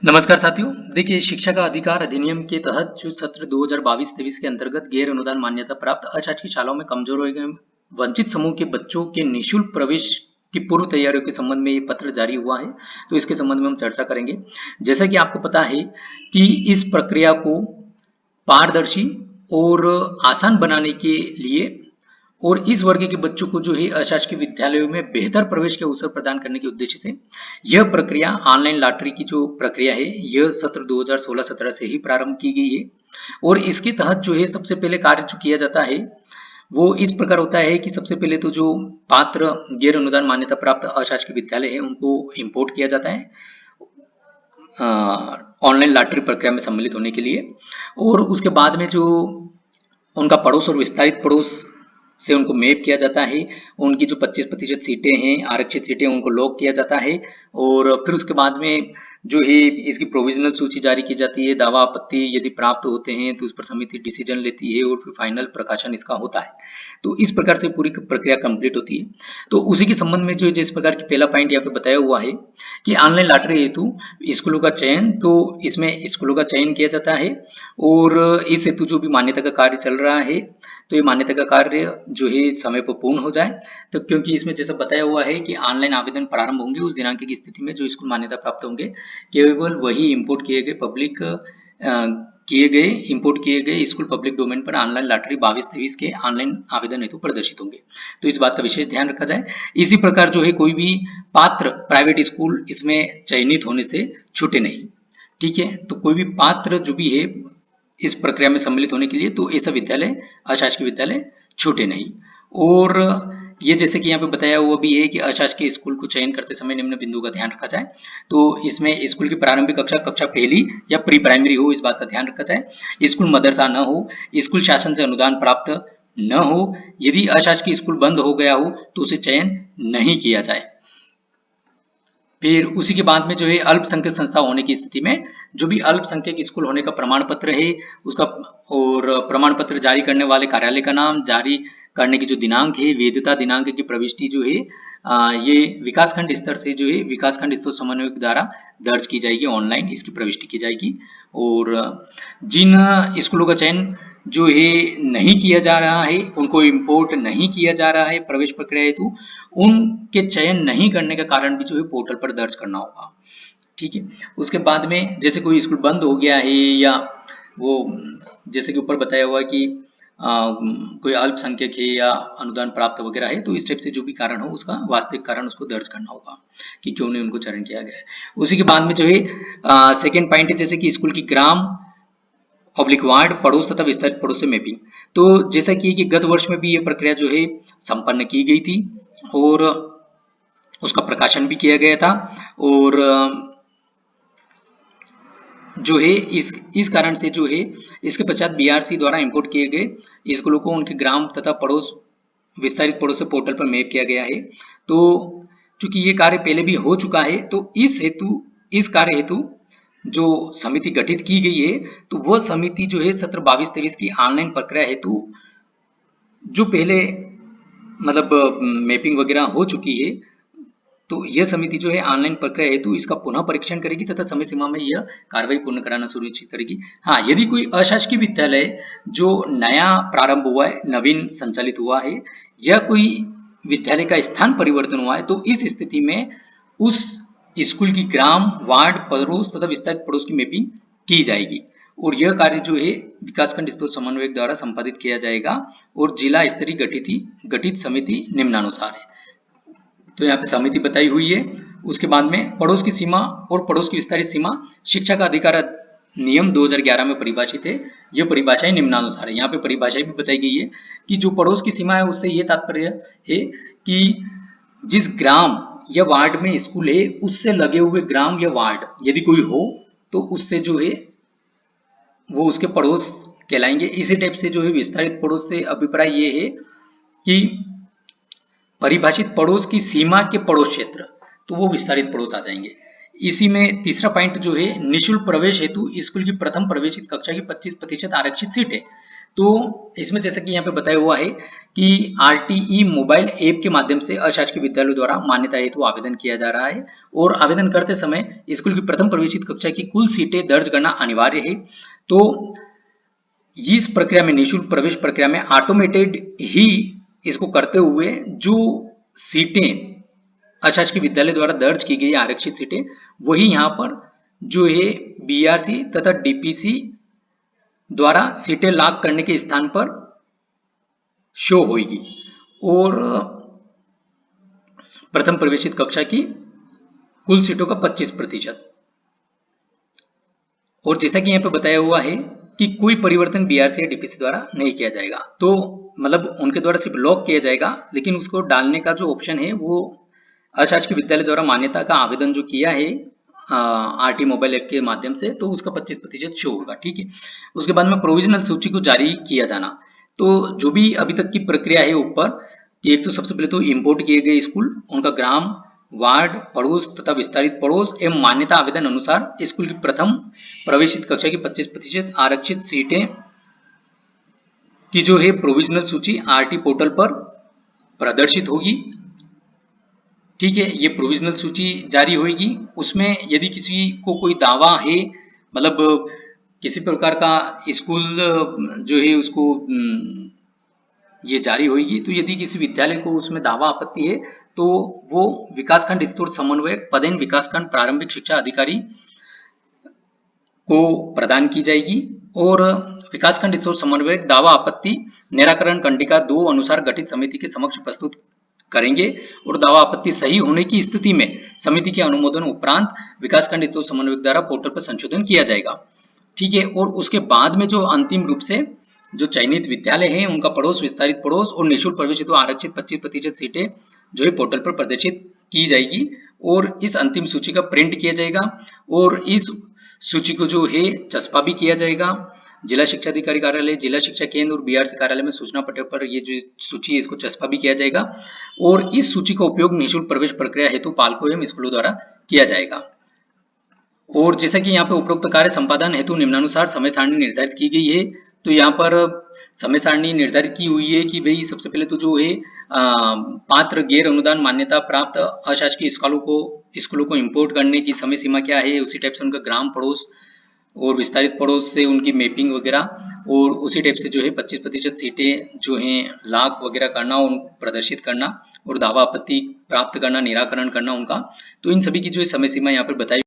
नमस्कार साथियों। देखिए, शिक्षा का अधिकार अधिनियम के तहत जो सत्र 2022-23 के अंतर्गत गैर अनुदान मान्यता प्राप्त अशासकीय शालाओं में कमजोर एवं वंचित समूह के बच्चों के निःशुल्क प्रवेश की पूर्व तैयारियों के संबंध में ये पत्र जारी हुआ है। तो इसके संबंध में हम चर्चा करेंगे। जैसा कि आपको पता है कि इस प्रक्रिया को पारदर्शी और आसान बनाने के लिए और इस वर्ग के बच्चों को जो है अशासकीय विद्यालयों में बेहतर प्रवेश के अवसर प्रदान करने के उद्देश्य से यह प्रक्रिया ऑनलाइन लॉटरी की जो प्रक्रिया है यह सत्र 2016-17 से ही प्रारंभ की गई है। और इसके तहत जो है सबसे पहले कार्य जो किया जाता है वो इस प्रकार होता है कि सबसे पहले तो जो पात्र गैर अनुदान मान्यता प्राप्त अशासकीय विद्यालय है उनको इम्पोर्ट किया जाता है ऑनलाइन लॉटरी प्रक्रिया में सम्मिलित होने के लिए। और उसके बाद में जो उनका पड़ोस और विस्तारित पड़ोस से उनको मैप किया जाता है। उनकी जो 25% सीटें हैं, आरक्षित सीटें, उनको लॉक किया जाता है। और फिर उसके बाद में जो है इसकी प्रोविजनल सूची जारी की जाती है। दावा आपत्ति यदि प्राप्त होते हैं तो उस पर समिति डिसीजन लेती है और फिर फाइनल प्रकाशन इसका होता है। तो इस प्रकार से पूरी प्रक्रिया कंप्लीट होती है। तो उसी के संबंध में जो जिस प्रकार की पहला पॉइंट यहाँ पे बताया हुआ है कि ऑनलाइन लॉटरी हेतु स्कूलों का चयन, तो इसमें स्कूलों का चयन किया जाता है और इस हेतु जो भी मान्यता का कार्य चल रहा है तो ये मान्यता का कार्य जो है समय पर पूर्ण हो जाए। तो क्योंकि इसमें जैसा बताया हुआ है कि ऑनलाइन आवेदन प्रारंभ होंगे उस दिनांक की स्थिति में जो स्कूल मान्यता प्राप्त होंगे केवल वही इंपोर्ट किए गए इंपोर्ट किए गए स्कूल पब्लिक डोमेन पर ऑनलाइन लॉटरी 22-23 के ऑनलाइन आवेदन हेतु प्रदर्शित होंगे। तो इस बात का विशेष ध्यान रखा जाए। इसी प्रकार जो है कोई भी पात्र प्राइवेट स्कूल इसमें चयनित होने से छूटे नहीं। ठीक है, तो कोई भी पात्र जो भी है इस प्रक्रिया में सम्मिलित होने के लिए तो ऐसा विद्यालय अशासकीय विद्यालय छूटे नहीं। और ये जैसे कि यहाँ पे बताया हुआ भी है कि अशासकीय स्कूल को चयन करते समय निम्न बिंदु का ध्यान रखा जाए। तो इसमें स्कूल की प्रारंभिक कक्षा पहली या प्री प्राइमरी हो, इस बात का ध्यान रखा जाए। स्कूल मदरसा न हो, स्कूल शासन से अनुदान प्राप्त न हो, यदि अशासकीय स्कूल बंद हो गया हो तो उसे चयन नहीं किया जाए। फिर उसी के बाद में जो है अल्पसंख्यक संस्था होने की स्थिति में जो भी अल्पसंख्यक स्कूल होने का प्रमाण पत्र है उसका और प्रमाण पत्र जारी करने वाले कार्यालय का नाम, जारी करने की जो दिनांक है, वैधता दिनांक की प्रविष्टि जो है ये विकासखंड स्तर से जो है विकासखंड स्तर समन्वयक द्वारा दर्ज की जाएगी, ऑनलाइन इसकी प्रविष्टि की जाएगी। और जिन स्कूलों का चयन जो है नहीं किया जा रहा है, उनको इंपोर्ट नहीं किया जा रहा है प्रवेश प्रक्रिया हेतु, उनके चयन नहीं करने का कारण भी जो है पोर्टल पर दर्ज करना होगा। ठीक है, उसके बाद में जैसे कोई स्कूल बंद हो गया है या वो जैसे कि ऊपर बताया हुआ कि कोई अल्पसंख्यक है या अनुदान प्राप्त वगैरह है तो इस टाइप से जो भी कारण हो उसका वास्तविक कारण उसको दर्ज करना होगा कि क्यों नहीं उनको चयन किया गया है। उसी के बाद में जो है सेकेंड पॉइंट है जैसे कि स्कूल की ग्राम पब्लिक वार्ड पड़ोस तथा विस्तारित पड़ोस से मैपिंग। तो जैसा कि गत वर्ष में भी ये प्रक्रिया जो है संपन्न की गई थी और उसका प्रकाशन भी किया गया था। और जो है इस कारण से जो है इसके पश्चात बीआरसी द्वारा इंपोर्ट किए गए स्कूलों को उनके ग्राम तथा पड़ोस विस्तारित पड़ोस से पोर्टल पर मैप किया गया है। तो चूंकि ये कार्य पहले भी हो चुका है तो इस कार्य हेतु जो समिति गठित की गई है तो वह समिति जो है सत्र 22-23 की ऑनलाइन प्रक्रिया हेतु जो पहले मतलब मैपिंग वगैरह हो चुकी है तो यह समिति जो है ऑनलाइन प्रक्रिया हेतु इसका पुनः परीक्षण करेगी तथा समय सीमा में यह कार्रवाई पूर्ण कराना सुनिश्चित करेगी। हाँ, यदि कोई अशासकीय विद्यालय जो नया प्रारंभ हुआ है, नवीन संचालित हुआ है या कोई विद्यालय का स्थान परिवर्तन हुआ है तो इस स्थिति में उस स्कूल की ग्राम, वार्ड, पड़ोस तथा विस्तारित पड़ोस की मैपिंग की जाएगी और यह कार्य जो है विकासखंड स्तर समन्वयक द्वारा संपादित किया जाएगा और जिला स्तरीय गठित समिति निम्नानुसार है। तो यहाँ पे समिति बताई हुई है। उसके बाद में पड़ोस की सीमा और पड़ोस की विस्तारित सीमा शिक्षा का अधिकार नियम 2011 में परिभाषित है। ये परिभाषाएं निम्नानुसार है। यहाँ पे परिभाषाएं भी बताई गई है कि जो पड़ोस की सीमा है उससे ये तात्पर्य है कि जिस ग्राम या वार्ड में स्कूल है उससे लगे हुए ग्राम या वार्ड यदि कोई हो तो उससे जो है वो उसके पड़ोस कहलाएंगे। इसी टाइप से जो है विस्तारित पड़ोस से अभिप्राय ये है कि परिभाषित पड़ोस की सीमा के पड़ोस क्षेत्र तो वो विस्तारित पड़ोस आ जाएंगे। इसी में तीसरा पॉइंट जो है निःशुल्क प्रवेश हेतु स्कूल की प्रथम प्रवेशित कक्षा की 25% आरक्षित सीटें। तो इसमें जैसा कि यहाँ पे बताया हुआ है कि आरटीई मोबाइल ऐप के माध्यम से अशासकीय विद्यालयों द्वारा मान्यता हेतु आवेदन किया जा रहा है और आवेदन करते समय स्कूल की प्रथम प्रवेशित कक्षा की कुल सीटें दर्ज करना अनिवार्य है। तो इस प्रक्रिया में, निःशुल्क प्रवेश प्रक्रिया में ऑटोमेटेड ही इसको करते हुए जो सीटें अशासकीय विद्यालय द्वारा दर्ज की गई आरक्षित सीटें, वही यहाँ पर जो है बीआरसी तथा डीपीसी द्वारा सीटें लॉक करने के स्थान पर शो होगी और प्रथम प्रवेशित कक्षा की कुल सीटों का 25%। और जैसा कि यहाँ पे बताया हुआ है कि कोई परिवर्तन बीआरसी या डीपीसी द्वारा नहीं किया जाएगा, तो मतलब उनके द्वारा सिर्फ लॉक किया जाएगा, लेकिन उसको डालने का जो ऑप्शन है वो अशासकीय विद्यालय द्वारा मान्यता का आवेदन जो किया है आरटी मोबाइल ऐप के माध्यम से, तो उसका 25% शो होगा। ठीक है, उसके बाद में प्रोविजनल सूची को जारी किया जाना। तो जो भी अभी तक की प्रक्रिया है ऊपर कि एक तो सबसे पहले तो इंपोर्ट किए गए स्कूल, उनका ग्राम, वार्ड, पड़ोस तथा विस्तारित पड़ोस एवं मान्यता आवेदन अनुसार स्कूल की प्रथम प्रवेशित कक्षा की 25% आरक्षित सीटें की जो है प्रोविजनल सूची आरटी पोर्टल पर प्रदर्शित होगी। ठीक है, ये प्रोविजनल सूची जारी होगी। उसमें यदि किसी को कोई दावा है, मतलब किसी प्रकार का स्कूल जो है उसको ये जारी होगी, तो यदि किसी विद्यालय को उसमें दावा आपत्ति है तो वो विकासखंड स्तर समन्वयक पदेन विकासखंड प्रारंभिक शिक्षा अधिकारी को प्रदान की जाएगी और विकासखंड स्तर समन्वयक दावा आपत्ति निराकरण कंडिका 2 अनुसार गठित समिति के समक्ष प्रस्तुत करेंगे और दावा आपत्ति सही होने की स्थिति में समिति के अनुमोदन उपरांत विकासखंड स्तर समन्वयक द्वारा पोर्टल पर संशोधन किया जाएगा। ठीक है, और उसके बाद में जो अंतिम रूप से जो चयनित विद्यालय हैं उनका पड़ोस, विस्तारित पड़ोस और निःशुल्क प्रवेश हेतु आरक्षित 25% सीटें जो है पोर्टल पर प्रदर्शित की जाएगी और इस अंतिम सूची का प्रिंट किया जाएगा और इस सूची को जो है चस्पा भी किया जाएगा। जिला शिक्षा अधिकारी कार्यालय, जिला शिक्षा केंद्र और बीआरसी कार्यालय में सूचना पट्टे पर ये जो सूची है इसको चस्पा भी किया जाएगा और इस सूची का उपयोग निःशुल्क प्रवेश प्रक्रिया हेतु पालकों एवं स्कूलों द्वारा किया जाएगा। और जैसा कि यहाँ पे उपरोक्त कार्य संपादन हेतु निम्नानुसार समय सारणी निर्धारित की गई है, तो यहाँ पर समय सारणी निर्धारित की हुई है कि भाई सबसे पहले तो जो है पात्र गैर अनुदान मान्यता प्राप्त अशासकीय स्कूलों को इंपोर्ट करने की समय सीमा क्या है, उसी टाइप से उनका ग्राम, पड़ोस और विस्तारित पड़ोस से उनकी मैपिंग वगैरह और उसी टाइप से जो है 25% सीटें जो हैं लॉक वगैरह करना और प्रदर्शित करना और दावा आपत्ति प्राप्त करना, निराकरण करना उनका, तो इन सभी की जो है समय सीमा यहाँ पर बताई